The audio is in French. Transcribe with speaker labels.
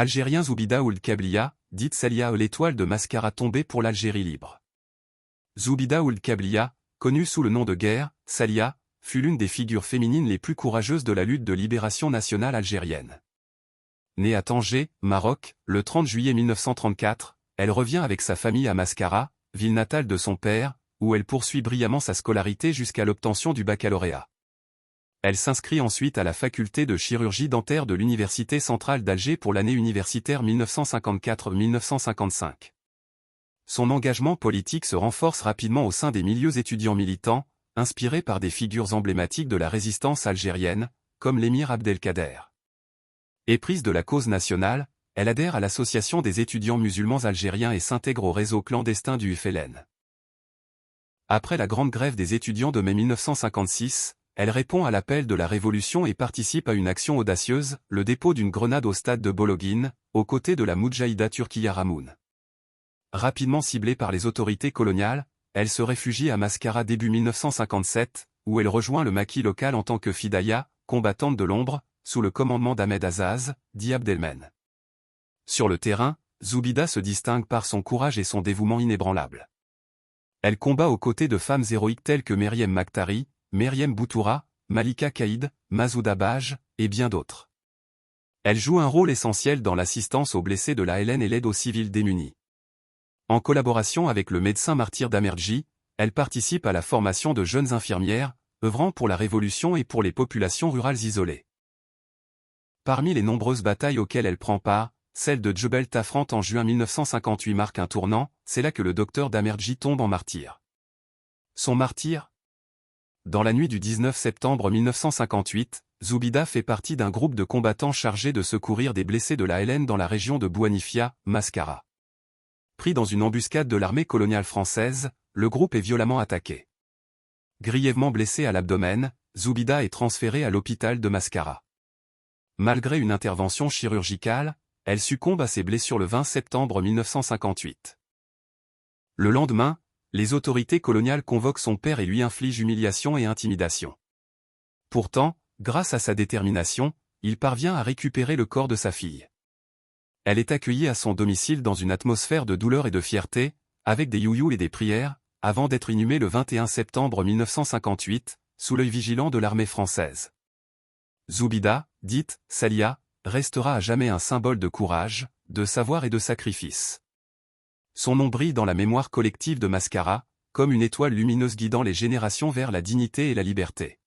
Speaker 1: Algérien Zoubida Ould Kablia, dite Salia l'étoile de Mascara tombée pour l'Algérie libre. Zoubida Ould Kablia, connue sous le nom de Guerre, Salia, fut l'une des figures féminines les plus courageuses de la lutte de libération nationale algérienne. Née à Tanger, Maroc, le 30 juillet 1934, elle revient avec sa famille à Mascara, ville natale de son père, où elle poursuit brillamment sa scolarité jusqu'à l'obtention du baccalauréat. Elle s'inscrit ensuite à la faculté de chirurgie dentaire de l'Université centrale d'Alger pour l'année universitaire 1954-1955. Son engagement politique se renforce rapidement au sein des milieux étudiants militants, inspirés par des figures emblématiques de la résistance algérienne, comme l'émir Abdelkader. Éprise de la cause nationale, elle adhère à l'Association des étudiants musulmans algériens et s'intègre au réseau clandestin du FLN. Après la grande grève des étudiants de mai 1956, elle répond à l'appel de la Révolution et participe à une action audacieuse, le dépôt d'une grenade au stade de Bologhine, aux côtés de la Moudjahida Turkiya Ramoun. Rapidement ciblée par les autorités coloniales, elle se réfugie à Mascara début 1957, où elle rejoint le maquis local en tant que Fidaya, combattante de l'ombre, sous le commandement d'Ahmed Azaz, dit Abdelmen. Sur le terrain, Zoubida se distingue par son courage et son dévouement inébranlable. Elle combat aux côtés de femmes héroïques telles que Meriem Makhtari, Meriem Boutoura, Malika Kaïd, Mazouda Baj, et bien d'autres. Elle joue un rôle essentiel dans l'assistance aux blessés de la LN et l'aide aux civils démunis. En collaboration avec le médecin martyr d'Amerji, elle participe à la formation de jeunes infirmières, œuvrant pour la révolution et pour les populations rurales isolées. Parmi les nombreuses batailles auxquelles elle prend part, celle de Djebel Tafrant en juin 1958 marque un tournant, c'est là que le docteur d'Amerji tombe en martyr. Son martyr ? Dans la nuit du 19 septembre 1958, Zoubida fait partie d'un groupe de combattants chargés de secourir des blessés de la LN dans la région de Bouanifia, Mascara. Pris dans une embuscade de l'armée coloniale française, le groupe est violemment attaqué. Grièvement blessé à l'abdomen, Zoubida est transférée à l'hôpital de Mascara. Malgré une intervention chirurgicale, elle succombe à ses blessures le 20 septembre 1958. Le lendemain, les autorités coloniales convoquent son père et lui infligent humiliation et intimidation. Pourtant, grâce à sa détermination, il parvient à récupérer le corps de sa fille. Elle est accueillie à son domicile dans une atmosphère de douleur et de fierté, avec des youyous et des prières, avant d'être inhumée le 21 septembre 1958, sous l'œil vigilant de l'armée française. Zoubida, dite Salia, restera à jamais un symbole de courage, de savoir et de sacrifice. Son nom brille dans la mémoire collective de Mascara, comme une étoile lumineuse guidant les générations vers la dignité et la liberté.